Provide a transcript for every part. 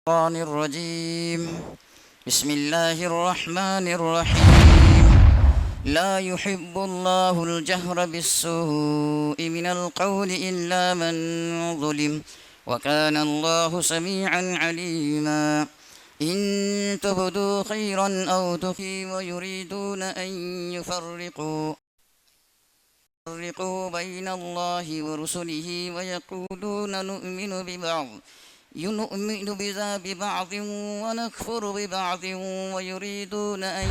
الشيطان الرجيم بسم الله الرحمن الرحيم لا يحب الله الجهر بالسوء من القول إلا من ظلم وكان الله سميعا عليما إن تبدوا خيرا أو تخفوا يريدون أن يفرقوا بين الله ورسله ويقولون نؤمن ببعض ونكفر ببعض ويريدون أن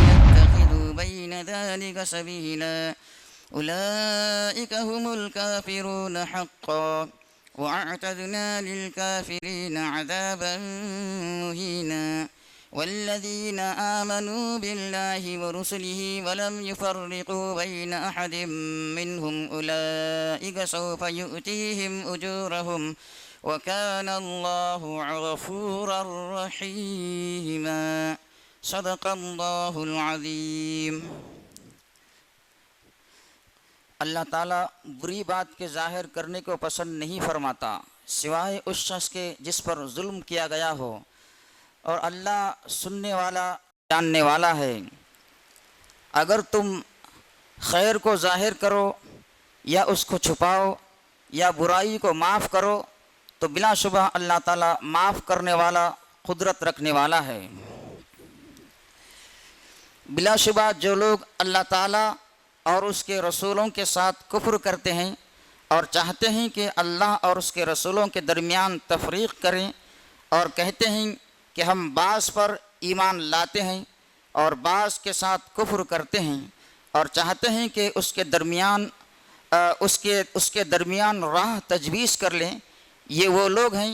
يتخذوا بين ذلك سبيلا أولئك هم الكافرون حقا وأعتدنا للكافرين عذابا مهينا والذين آمنوا بالله ورسله ولم يفرقوا بين أحد منهم أولئك سوف يؤتيهم أجورهم وكان الله غفورا رحيما صدق الله العظيم۔ اللہ تعالیٰ بری بات کے ظاہر کرنے کو پسند نہیں فرماتا سوائے اس شخص کے جس پر ظلم کیا گیا ہو، اور اللہ سننے والا جاننے والا ہے۔ اگر تم خیر کو ظاہر کرو یا اس کو چھپاؤ یا برائی کو معاف کرو تو بلا شبہ اللہ تعالیٰ معاف کرنے والا قدرت رکھنے والا ہے۔ بلا شبہ جو لوگ اللہ تعالیٰ اور اس کے رسولوں کے ساتھ کفر کرتے ہیں اور چاہتے ہیں کہ اللہ اور اس کے رسولوں کے درمیان تفریق کریں اور کہتے ہیں کہ ہم بعض پر ایمان لاتے ہیں اور بعض کے ساتھ کفر کرتے ہیں اور چاہتے ہیں کہ اس کے درمیان راہ تجویز کر لیں، یہ وہ لوگ ہیں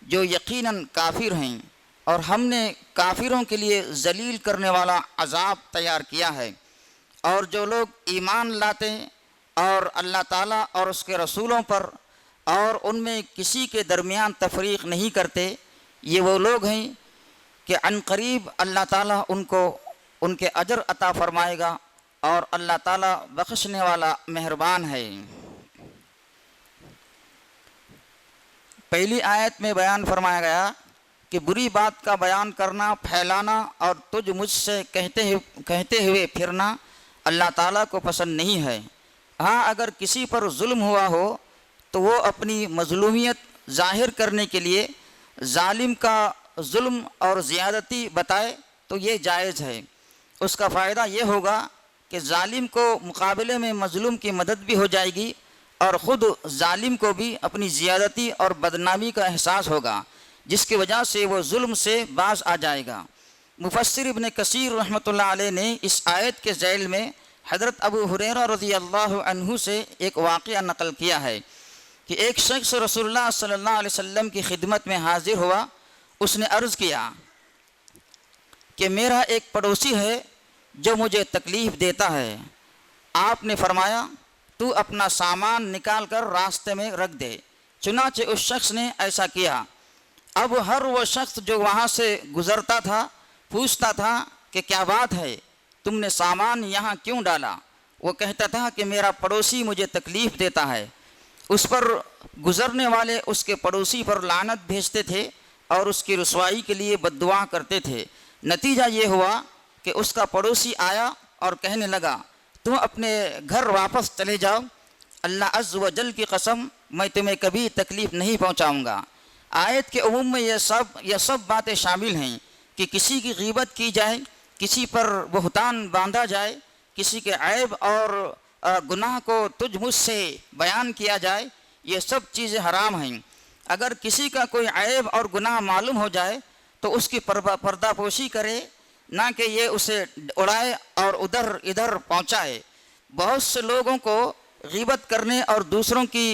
جو یقیناً کافر ہیں، اور ہم نے کافروں کے لیے ذلیل کرنے والا عذاب تیار کیا ہے۔ اور جو لوگ ایمان لاتے ہیں اور اللہ تعالیٰ اور اس کے رسولوں پر اور ان میں کسی کے درمیان تفریق نہیں کرتے، یہ وہ لوگ ہیں کہ عنقریب اللہ تعالیٰ ان کو ان کے اجر عطا فرمائے گا، اور اللہ تعالیٰ بخشنے والا مہربان ہے۔ پہلی آیت میں بیان فرمایا گیا کہ بری بات کا بیان کرنا، پھیلانا اور تجھ مجھ سے کہتے ہوئے پھرنا اللہ تعالیٰ کو پسند نہیں ہے۔ ہاں، اگر کسی پر ظلم ہوا ہو تو وہ اپنی مظلومیت ظاہر کرنے کے لیے ظالم کا ظلم اور زیادتی بتائے تو یہ جائز ہے۔ اس کا فائدہ یہ ہوگا کہ ظالم کو مقابلے میں مظلوم کی مدد بھی ہو جائے گی، اور خود ظالم کو بھی اپنی زیادتی اور بدنامی کا احساس ہوگا، جس کی وجہ سے وہ ظلم سے باز آ جائے گا۔ مفسر ابن کثیر رحمۃ اللہ علیہ نے اس آیت کے ذیل میں حضرت ابو ہریرہ رضی اللہ عنہ سے ایک واقعہ نقل کیا ہے کہ ایک شخص رسول اللہ صلی اللہ علیہ وسلم کی خدمت میں حاضر ہوا۔ اس نے عرض کیا کہ میرا ایک پڑوسی ہے جو مجھے تکلیف دیتا ہے۔ آپ نے فرمایا تو اپنا سامان نکال کر راستے میں رکھ دے۔ چنانچہ اس شخص نے ایسا کیا۔ اب ہر وہ شخص جو وہاں سے گزرتا تھا پوچھتا تھا کہ کیا بات ہے، تم نے سامان یہاں کیوں ڈالا؟ وہ کہتا تھا کہ میرا پڑوسی مجھے تکلیف دیتا ہے۔ اس پر گزرنے والے اس کے پڑوسی پر لعنت بھیجتے تھے اور اس کی رسوائی کے لیے بد دعا کرتے تھے۔ نتیجہ یہ ہوا کہ اس کا پڑوسی آیا اور کہنے لگا تم اپنے گھر واپس چلے جاؤ، اللہ عز و جل کی قسم میں تمہیں کبھی تکلیف نہیں پہنچاؤں گا۔ آیت کے عموم میں یہ سب باتیں شامل ہیں کہ کسی کی غیبت کی جائے، کسی پر بہتان باندھا جائے، کسی کے عیب اور گناہ کو تجھ مجھ سے بیان کیا جائے، یہ سب چیزیں حرام ہیں۔ اگر کسی کا کوئی عیب اور گناہ معلوم ہو جائے تو اس کی پردہ پوشی کرے، نہ کہ یہ اسے اڑائے اور ادھر پہنچائے۔ بہت سے لوگوں کو غیبت کرنے اور دوسروں کی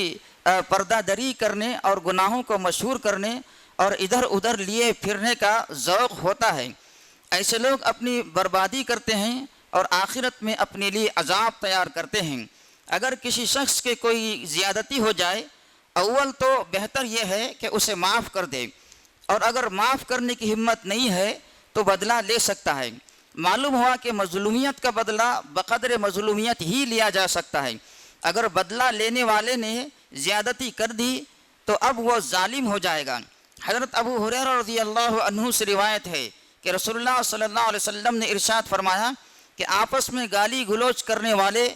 پردہ دری کرنے اور گناہوں کو مشہور کرنے اور ادھر ادھر لیے پھرنے کا ذوق ہوتا ہے۔ ایسے لوگ اپنی بربادی کرتے ہیں اور آخرت میں اپنے لیے عذاب تیار کرتے ہیں۔ اگر کسی شخص کے کوئی زیادتی ہو جائے، اول تو بہتر یہ ہے کہ اسے معاف کر دے، اور اگر معاف کرنے کی ہمت نہیں ہے تو بدلہ لے سکتا ہے۔ معلوم ہوا کہ مظلومیت کا بدلہ بقدر مظلومیت ہی لیا جا سکتا ہے۔ اگر بدلہ لینے والے نے زیادتی کر دی تو اب وہ ظالم ہو جائے گا۔ حضرت ابو ہریرہ رضی اللہ عنہ سے روایت ہے کہ رسول اللہ صلی اللہ علیہ وسلم نے ارشاد فرمایا کہ آپس میں گالی گلوچ کرنے والے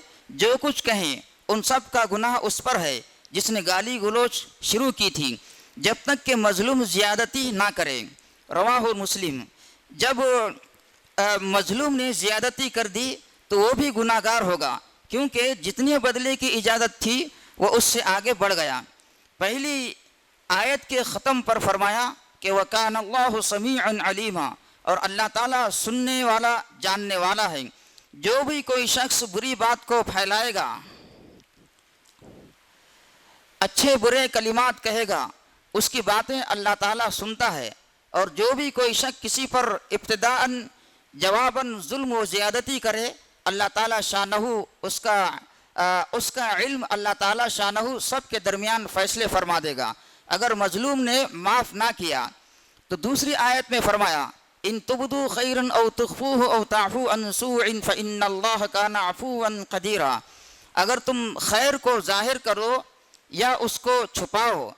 جو کچھ کہیں ان سب کا گناہ اس پر ہے جس نے گالی گلوچ شروع کی تھی، جب تک کہ مظلوم زیادتی نہ کرے۔ رواہ مسلم۔ جب مظلوم نے زیادتی کر دی تو وہ بھی گناہ گار ہوگا، کیونکہ جتنی بدلے کی اجازت تھی وہ اس سے آگے بڑھ گیا۔ پہلی آیت کے ختم پر فرمایا کہ وَكَانَ اللَّهُ سَمِيعًا عَلِيمًا، اور اللہ تعالیٰ سننے والا جاننے والا ہے۔ جو بھی کوئی شخص بری بات کو پھیلائے گا، اچھے برے کلمات کہے گا، اس کی باتیں اللہ تعالیٰ سنتا ہے، اور جو بھی کوئی شخص کسی پر ابتداءً جواباً ظلم و زیادتی کرے، اللہ تعالیٰ شانہ اس کا علم اللہ تعالیٰ شانہ سب کے درمیان فیصلے فرما دے گا۔ اگر مظلوم نے معاف نہ کیا تو دوسری آیت میں فرمایا ان تبدوا خیرا او تخفوه او تعفو عن سوء فإن اللہ کان عفوا قدیرا، اگر تم خیر کو ظاہر کرو یا اس کو چھپاؤ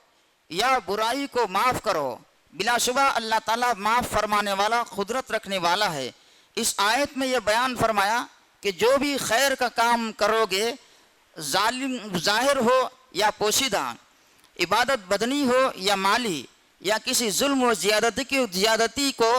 یا برائی کو معاف کرو، بلا شبہ اللہ تعالیٰ معاف فرمانے والا قدرت رکھنے والا ہے۔ اس آیت میں یہ بیان فرمایا کہ جو بھی خیر کا کام کرو گے، ظالم ظاہر ہو یا پوشیدہ، عبادت بدنی ہو یا مالی، یا کسی ظلم و زیادتی کو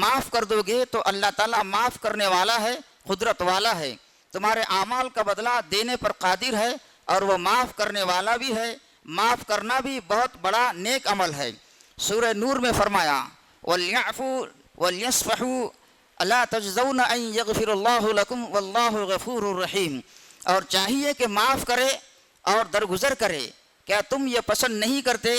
معاف کر دو گے تو اللہ تعالیٰ معاف کرنے والا ہے، قدرت والا ہے، تمہارے اعمال کا بدلہ دینے پر قادر ہے، اور وہ معاف کرنے والا بھی ہے۔ معاف کرنا بھی بہت بڑا نیک عمل ہے۔ سورہ نور میں فرمایا وَلْيَعْفُوا وَلْيَصْفَحُوا أَلَا تَجْزَوْنَ أَن يَغْفِرَ اللَّهُ لَكُمْ وَاللَّهُ غَفُورٌ رَحِيمٌ، اور چاہیے کہ معاف کرے اور درگزر کرے۔ کیا تم یہ پسند نہیں کرتے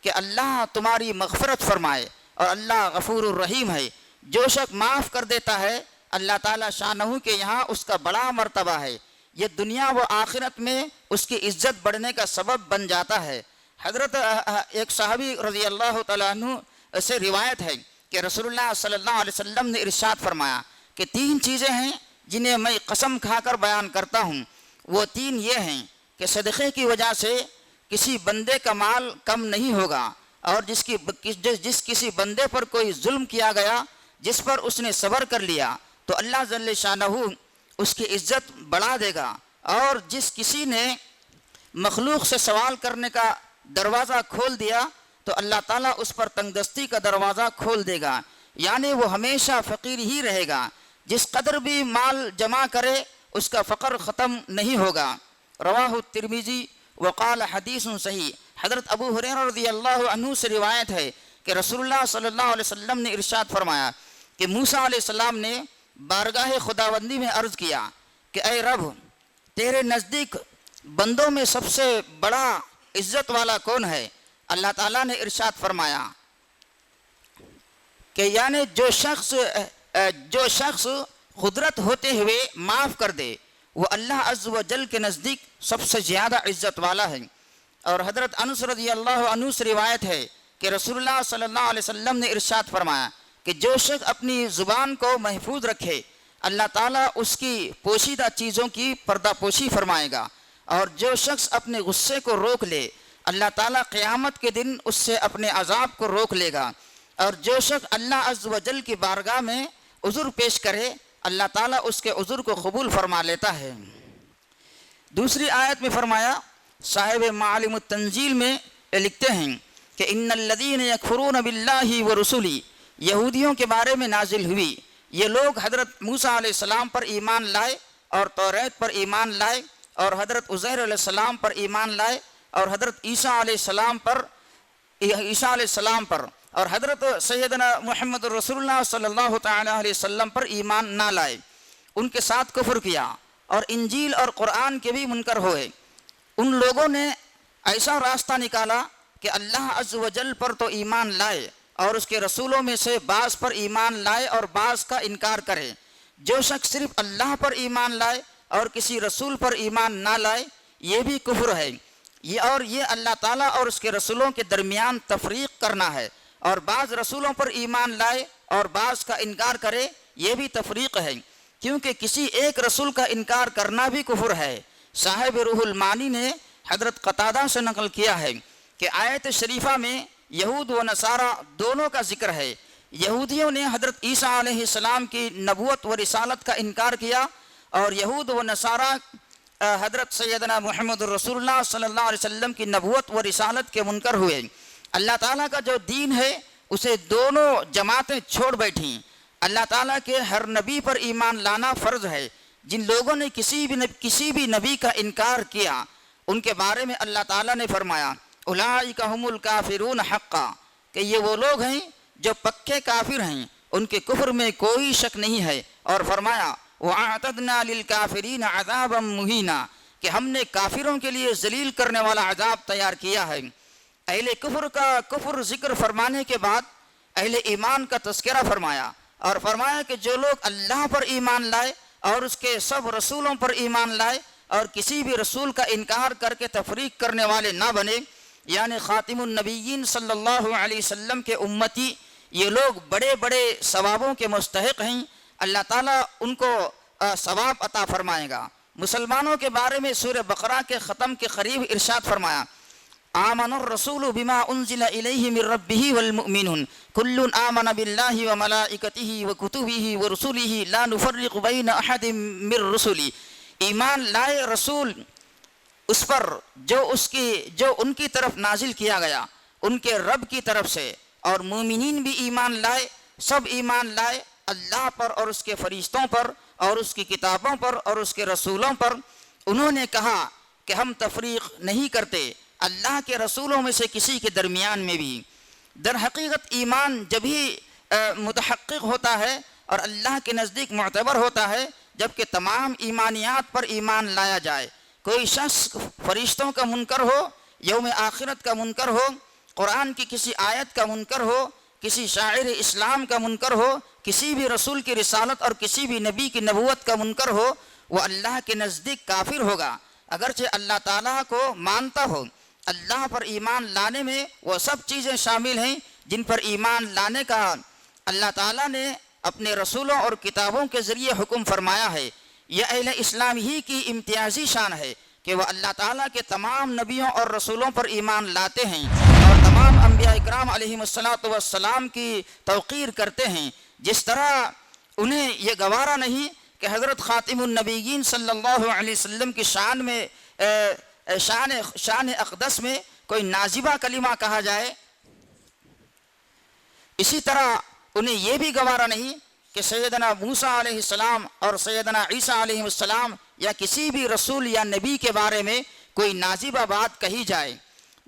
کہ اللہ تمہاری مغفرت فرمائے، اور اللہ غفور الرحیم ہے۔ جو شخص معاف کر دیتا ہے اللہ تعالیٰ شانہ کے یہاں اس کا بڑا مرتبہ ہے، یہ دنیا و آخرت میں اس کی عزت بڑھنے کا سبب بن جاتا ہے۔ حضرت ایک صحابی رضی اللہ تعالیٰ عنہ سے روایت ہے کہ رسول اللہ صلی اللہ علیہ وسلم نے ارشاد فرمایا کہ 3 چیزیں ہیں جنہیں میں قسم کھا کر بیان کرتا ہوں۔ وہ 3 یہ ہیں کہ صدقے کی وجہ سے کسی بندے کا مال کم نہیں ہوگا، اور جس کسی بندے پر کوئی ظلم کیا گیا، جس پر اس نے صبر کر لیا، تو اللہ جل شانہ اس کی عزت بڑھا دے گا، اور جس کسی نے مخلوق سے سوال کرنے کا دروازہ کھول دیا تو اللہ تعالیٰ اس پر تنگدستی کا دروازہ کھول دے گا، یعنی وہ ہمیشہ فقیر ہی رہے گا۔ جس قدر بھی مال جمع کرے اس کا فقر ختم نہیں ہوگا۔ رواہ الترمذی وقال حدیث صحیح۔ حضرت ابو ہریرہ رضی اللہ عنہ سے روایت ہے کہ رسول اللہ صلی اللہ علیہ وسلم نے ارشاد فرمایا کہ موسیٰ علیہ السلام نے بارگاہ خداوندی میں عرض کیا کہ اے رب، تیرے نزدیک بندوں میں سب سے بڑا عزت والا کون ہے؟ اللہ تعالیٰ نے ارشاد فرمایا کہ یعنی جو شخص قدرت ہوتے ہوئے معاف کر دے وہ اللہ عز و جل کے نزدیک سب سے زیادہ عزت والا ہے۔ اور حضرت انس رضی اللہ عنہ سے روایت ہے کہ رسول اللہ صلی اللہ علیہ وسلم نے ارشاد فرمایا کہ جو شخص اپنی زبان کو محفوظ رکھے اللہ تعالیٰ اس کی پوشیدہ چیزوں کی پردہ پوشی فرمائے گا، اور جو شخص اپنے غصے کو روک لے اللہ تعالیٰ قیامت کے دن اس سے اپنے عذاب کو روک لے گا، اور جو شخص اللہ عز و جل کی بارگاہ میں عذر پیش کرے اللہ تعالیٰ اس کے عذر کو قبول فرما لیتا ہے۔ دوسری آیت میں فرمایا، صاحب معالم التنزیل میں لکھتے ہیں کہ ان الذین یکفرون باللہ ورسلہ، یہودیوں کے بارے میں نازل ہوئی۔ یہ لوگ حضرت موسیٰ علیہ السلام پر ایمان لائے اور توریت پر ایمان لائے، اور حضرت عزیر علیہ السلام پر ایمان لائے، اور حضرت عیسیٰ علیہ السلام پر اور حضرت سیدنا محمد رسول اللہ صلی اللہ تعالیٰ علیہ وسلم پر ایمان نہ لائے، ان کے ساتھ کفر کیا اور انجیل اور قرآن کے بھی منکر ہوئے۔ ان لوگوں نے ایسا راستہ نکالا کہ اللہ عز و جل پر تو ایمان لائے اور اس کے رسولوں میں سے بعض پر ایمان لائے اور بعض کا انکار کرے۔ جو شخص صرف اللہ پر ایمان لائے اور کسی رسول پر ایمان نہ لائے یہ بھی کفر ہے، یہ اللہ تعالیٰ اور اس کے رسولوں کے درمیان تفریق کرنا ہے، اور بعض رسولوں پر ایمان لائے اور بعض کا انکار کرے یہ بھی تفریق ہے، کیونکہ کسی ایک رسول کا انکار کرنا بھی کفر ہے۔ صاحب روح المعانی نے حضرت قتادہ سے نقل کیا ہے کہ آیت شریفہ میں یہود و نصارہ دونوں کا ذکر ہے۔ یہودیوں نے حضرت عیسیٰ علیہ السلام کی نبوت و رسالت کا انکار کیا، اور یہود و نصارہ حضرت سیدنا محمد رسول اللہ صلی اللہ علیہ وسلم کی نبوت و رسالت کے منکر ہوئے۔ اللہ تعالیٰ کا جو دین ہے اسے دونوں جماعتیں چھوڑ بیٹھیں۔ اللہ تعالیٰ کے ہر نبی پر ایمان لانا فرض ہے۔ جن لوگوں نے کسی بھی نبی کا انکار کیا ان کے بارے میں اللہ تعالیٰ نے فرمایا اولئک ھم الکافرون حقا، کہ یہ وہ لوگ ہیں جو پکے کافر ہیں، ان کے کفر میں کوئی شک نہیں ہے۔ اور فرمایا وَأَعْتَدْنَا لِلْكَافِرِينَ عَذَابًا مُهِينًا، کہ ہم نے کافروں کے لیے ذلیل کرنے والا عذاب تیار کیا ہے۔ اہل کفر کا کفر ذکر فرمانے کے بعد اہل ایمان کا تذکرہ فرمایا، اور فرمایا کہ جو لوگ اللہ پر ایمان لائے اور اس کے سب رسولوں پر ایمان لائے اور کسی بھی رسول کا انکار کر کے تفریق کرنے والے نہ بنے، یعنی خاتم النبیین صلی اللہ علیہ وسلم کے امتی، یہ لوگ بڑے بڑے ثوابوں کے مستحق ہیں۔ اللہ تعالیٰ ان کو ثواب عطا فرمائے گا۔ مسلمانوں کے بارے میں سورہ بقرہ کے ختم کے قریب ارشاد فرمایا آمن الرسول بما انزل الیہ من ربہ والمؤمنون کل آمن باللہ وملائکتہ وکتبہ ورسلہ لا نفرق بین احد من رسلہ، ایمان لائے رسول اس پر جو ان کی طرف نازل کیا گیا ان کے رب کی طرف سے، اور مومنین بھی ایمان لائے، سب ایمان لائے اللہ پر اور اس کے فرشتوں پر اور اس کی کتابوں پر اور اس کے رسولوں پر۔ انہوں نے کہا کہ ہم تفریق نہیں کرتے اللہ کے رسولوں میں سے کسی کے درمیان میں بھی۔ در حقیقت ایمان جبھی متحقق ہوتا ہے اور اللہ کے نزدیک معتبر ہوتا ہے جبکہ تمام ایمانیات پر ایمان لایا جائے۔ کوئی شخص فرشتوں کا منکر ہو، یوم آخرت کا منکر ہو، قرآن کی کسی آیت کا منکر ہو، کسی شاعر اسلام کا منکر ہو، کسی بھی رسول کی رسالت اور کسی بھی نبی کی نبوت کا منکر ہو، وہ اللہ کے نزدیک کافر ہوگا، اگرچہ اللہ تعالیٰ کو مانتا ہو۔ اللہ پر ایمان لانے میں وہ سب چیزیں شامل ہیں جن پر ایمان لانے کا اللہ تعالیٰ نے اپنے رسولوں اور کتابوں کے ذریعے حکم فرمایا ہے۔ یہ اہل اسلام ہی کی امتیازی شان ہے کہ وہ اللہ تعالیٰ کے تمام نبیوں اور رسولوں پر ایمان لاتے ہیں اور تمام انبیاء اکرام علیہم السلام کی توقیر کرتے ہیں۔ جس طرح انہیں یہ گوارا نہیں کہ حضرت خاتم النبیین صلی اللہ علیہ وسلم کی شان میں شان اقدس میں کوئی نازبہ کلمہ کہا جائے، اسی طرح انہیں یہ بھی گوارا نہیں کہ سیدنا موسیٰ علیہ السلام اور سیدنا عیسیٰ علیہ السلام یا کسی بھی رسول یا نبی کے بارے میں کوئی نازبہ بات کہی جائے۔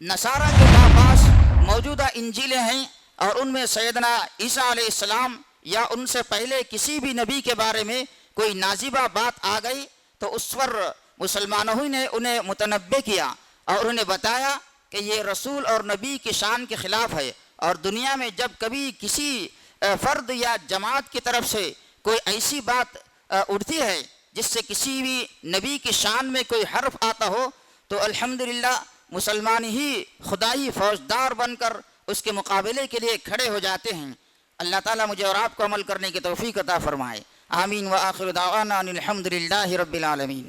نصارہ کے پاس موجودہ انجیلیں ہیں اور ان میں سیدنا عیسیٰ علیہ السلام یا ان سے پہلے کسی بھی نبی کے بارے میں کوئی نازبہ بات آ گئی تو اس پر مسلمانوں نے انہیں متنبہ کیا اور انہیں بتایا کہ یہ رسول اور نبی کی شان کے خلاف ہے، اور دنیا میں جب کبھی کسی فرد یا جماعت کی طرف سے کوئی ایسی بات اٹھتی ہے جس سے کسی بھی نبی کی شان میں کوئی حرف آتا ہو تو الحمدللہ مسلمان ہی خدائی فوجدار بن کر اس کے مقابلے کے لیے کھڑے ہو جاتے ہیں۔ اللہ تعالیٰ مجھے اور آپ کو عمل کرنے کی توفیق عطا فرمائے۔ آمین وآخر دعوانا ان الحمدللہ رب العالمین۔